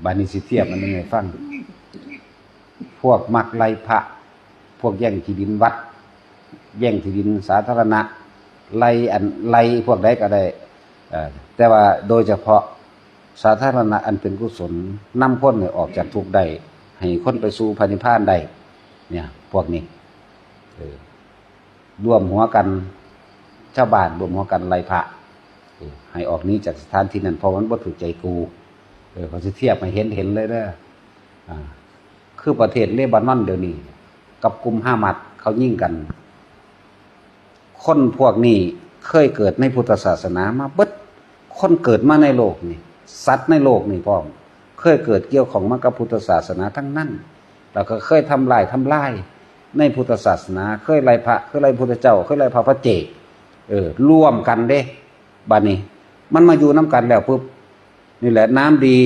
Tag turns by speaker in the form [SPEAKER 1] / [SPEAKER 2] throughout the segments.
[SPEAKER 1] บานิสิเทียบมันยังไงฟังพวกมักไล่พระพวกแย่งที่ดินวัดแย่งที่ดินสาธารณะไล่พวกใดก็ได้แต่ว่าโดยเฉพาะสาธารณะอันเป็นกุศลนำคนออกจากทุกข์ได้ให้คนไปสู่พระนิพพานได้เนี่ยพวกนี้ร่วมหัวกันชาวบ้านร่วมหัวกันไล่พระให้ออกนี้จากสถานที่นั้นเพราะมันบ่ถูกใจกูเขาจะเทียบมาเห็นเลยเด้อคือประเทศเลบานอนเดี๋ยวนี้กับกลุ่มฮามัสเขายิ่งกันคนพวกนี้เคยเกิดในพุทธศาสนามาเบิดคนเกิดมาในโลกนี่สัตว์ในโลกนี่พร้อมเคยเกิดเกี่ยวของมากับพุทธศาสนาทั้งนั้นแล้วก็เคยทำลายในพุทธศาสนาเคยไล่พระเคยไล่พุทธเจ้าเคยไล่พระเจกร่วมกันเด้บัดนี้มันมาอยู่น้ำกันแล้วปุ๊บนี่แหละน้ำดี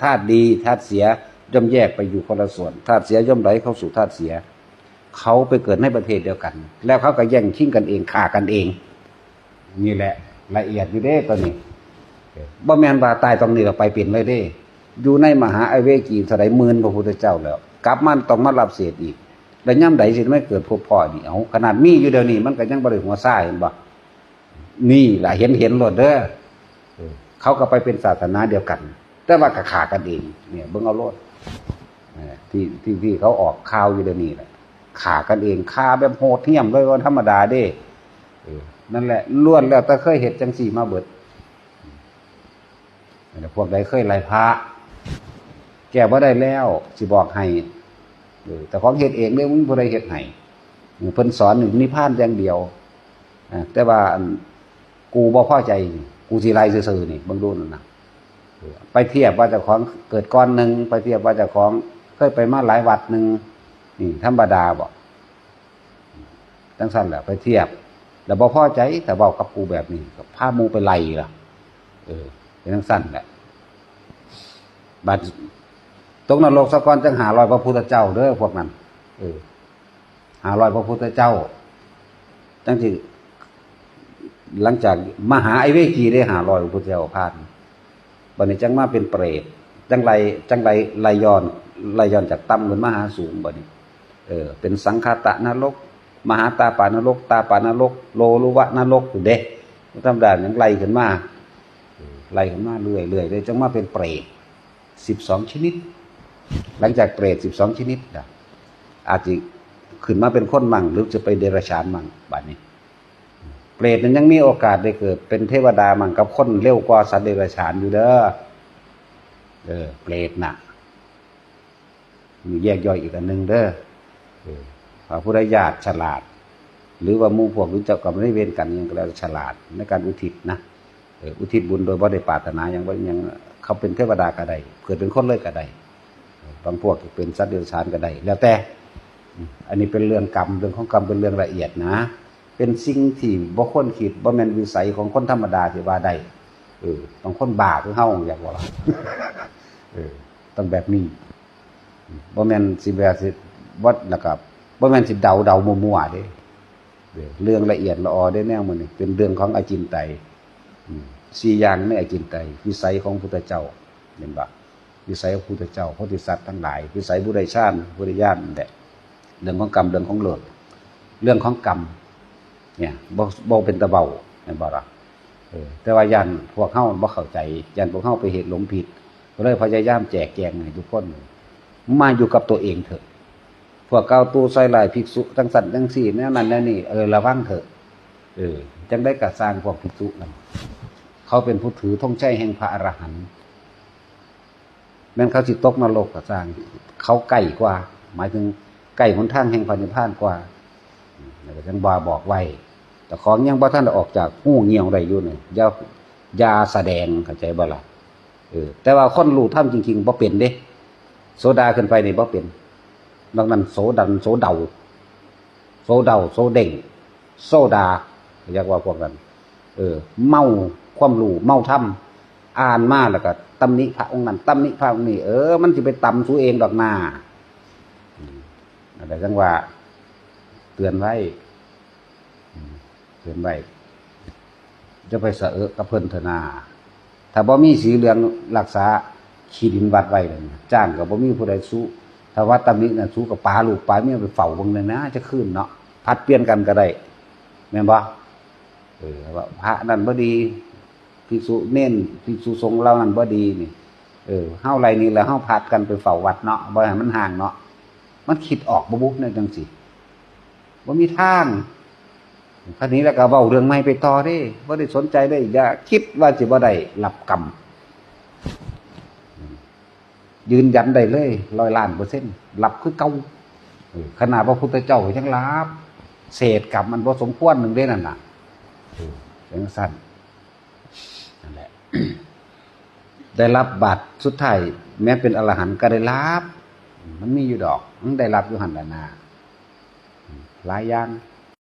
[SPEAKER 1] ธาตุดีธาตุเสียย่อมแยกไปอยู่คนละส่วนธาตุเสียย่อมไหลเข้าสู่ธาตุเสียเขาไปเกิดในประเทศเดียวกันแล้วเขาก็แย่งชิงกันเองฆ่ากันเองนี่แหละละเอียดอยู่เด้ตัวนี้บ่แม่นว่าตายตรงนี้เราไปเป็นเลยเด้อยู่ในมหาอเวจีสลายหมื่นพระพุทธเจ้าแล้วกลับมาต้องมารับเศษอีกแล้วย่ำใดสิไม่เกิดพบพ่อนี่เอาขนาดมีอยู่เดี๋ยวนี้มันก็ยังบ่ได้หัวซ่าเห็นบ่นี่ล่ะเห็นโลดเด้อเขาก็ไปเป็นศาสนาเดียวกันแต่ว่าก็ฆ่ากันเองเนี่ยเบิ่งเอาโลดที่เขาออกข่าวอยู่เดี๋ยวนี้แหละฆ่ากันเองฆ่าแบบโหดเหี้ยมเลยว่าธรรมดาเด้นั่นแหละล้วนแล้วแต่เคยเฮ็ดจังซี่มาเบิดพวกใดเคยไล่พระแก้บ่ได้แล้วสิบอกให้แต่ของเฮ็ดเองเด้มันบ่ได้เฮ็ดให้เพิ่นสอนนิพพานอย่างเดียวแต่ว่ากูบ่พอใจกูสิไล่ซื่อๆนี่เบิ่งดูนั่นน่ะไปเทียบว่าเจ้าของเกิดก้อนนึงไปเทียบว่าเจ้าของเคยไปมาหลายวัดนึงนี่ธรรมดาบ่จังซั่นแหละไปเทียบแล้วบ่พอใจแต่เว้ากับกูแบบนี้ก็พาหมู่ไปไล่ล่ะเป็นจังซั่นแหละบัดตกนรกซะก่อนจัง500พระพุทธเจ้าเด้อพวกนั้น500พระพุทธเจ้าจังสิหลังจากมหาไอเวกีได้500พระพุทธเจ้าผ่านบัดนี้จังมาเป็นเปรตจังไรไลย้อนจากต่ำขึ้นมาหาสูงบัดนี้เป็นสังคตะนรกมหาตาปานรกตาปานรกโลลุวะนรกอยู่เด้ธรรมดายังไล่ขึ้นมาเรื่อยเลยจังมาเป็นเปรต12ชนิดหลังจากเปรต12ชนิดอาจจะขึ้นมาเป็นคนมั่งหรือจะไปเดรัจฉานมั่งบัดนี้เปรตนั้นยังมีโอกาสได้เกิดเป็นเทวดามั่งกับคนเร็วกว่าสัตว์เดรัจฉานอยู่เด้อเปรตน่ะมีแยกย่อยอีกอันนึงเด้อพระพุทธญาติฉลาดหรือว่าหมู่พวกรู้จักกับได้เวรกันยังก็แล้วฉลาดในการอุทิศนะอุทิศบุญโดยบ่ได้ปรารถนายังเขาเป็นเทวดาก็ได้เกิดเป็นคนเลยก็ได้บางพวกเป็นสัตว์เดรัจฉานก็ได้แล้วแต่อันนี้เป็นเรื่องกรรมเรื่องของกรรมเป็นเรื่องละเอียดนะเป็นสิ่งที่บ่ควรคิดบ่แม่นวิสัยของคนธรรมดาที่ว่าได้ต้องคนบ้าคือเฮาอยากว่าต้องแบบนี้บ่แม่นสิแบบสิวัดแล้วก็บ่แม่นสิเดามั่วๆเด้เรื่องละเอียดละออได้แนวมื้อนี้เป็นเรื่องของอจินไตย4อย่างในอจินไตยวิสัยของพุทธเจ้าเห็นบ่วิสัยของพุทธเจ้าโพธิสัตว์ทั้งหลายวิสัยบุริชาติบุริญาณนั่นแหละเรื่องของกรรมเรื่องของโลกเรื่องของกรรมเนี่ยบ่เป็นตะเบาเห็นบ่ล่ะแต่ว่ายันพวกเฮาบ่เข้าใจยันพวกเฮาไปเฮ็ดหลงผิดก็เลยพยายามแจกแจงให้ทุกคนมาอยู่กับตัวเองเถอะพวกเก่าตู้ซอยลายภิกษุทั้งสัตว์ทั้งสี่แนวนั้นแนวนี้ระวังเถอะจังได้กะสร้างพวกภิกษุนั่นเขาเป็นผู้ถือธงชัยแห่งพระอรหันต์แม้นเขาสิตกนรกก็สร้างเขาใกล้กว่าหมายถึงใกล้หนทางแห่งพระนิพพานกว่าแล้วก็จังบอกไว้แต่ของยังบ่ทันได้ออกจากหูเหี่ยวได้อยู่นี่อย่าแสดงเข้าใจบ่ล่ะแต่ว่าคนรู้ธรรมจริงๆบ่เป็นเด้โสดาขึ้นไปนี่บ่เป็นนอกนั้นโสดันโสเดาโสเด้งโซดาเรียกว่าพวกนั้นเมาความรู้เมาธรรมอ่านมาแล้วก็ตำหนิพระองค์นั้นตำหนิพระองค์นี้มันสิไปตำสู้เองดอกหน้าแต่จังว่าเตือนไว้จะไปเสอะกับเพิ่นเถอะนาถ้าบ่มีสีเหลืองรักษา ขี้ดินวัดไว้เลยจ้างก็บ่มีผู้ใดสู้ถ้าว่าตำหนิน่ะสู้กับปลาลูกปลาเมียไปเฝ้าเบิ่งเลยนะจะขึ้นเนาะผัดเปลี่ยนกันก็ได้แม่นบ่ว่าพระนั่นบ่ดีภิกษุเน้นภิกษุสงฆ์เรานั่นบ่ดีนี่เฮาไรนี่แหละเฮาผัดกันไปเฝ้าวัดเนาะบ่ให้มันห่างเนาะมันคิดออกบ่บุเนี่ยจังซี่บ่มีทางคราวนี้แล้วก็เว้าเรื่องใหม่ไปต่อเด้บ่ได้สนใจได้อย่าคิดว่าสิบ่ได้รับกรรมยืนยันได้เลย100,000,000%รับคือเก่าขนาดพระพุทธเจ้าก็ยังรับเศษกรรมมันบ่สมควรนึงเด้นั่นน่ะจังซั่นนั่นแหละ ได้รับบาตรสุดท้ายแม้เป็นอรหันต์ก็ได้รับมันมีอยู่ดอกมันได้รับอยู่หั่นล่ะนะหลายอย่าง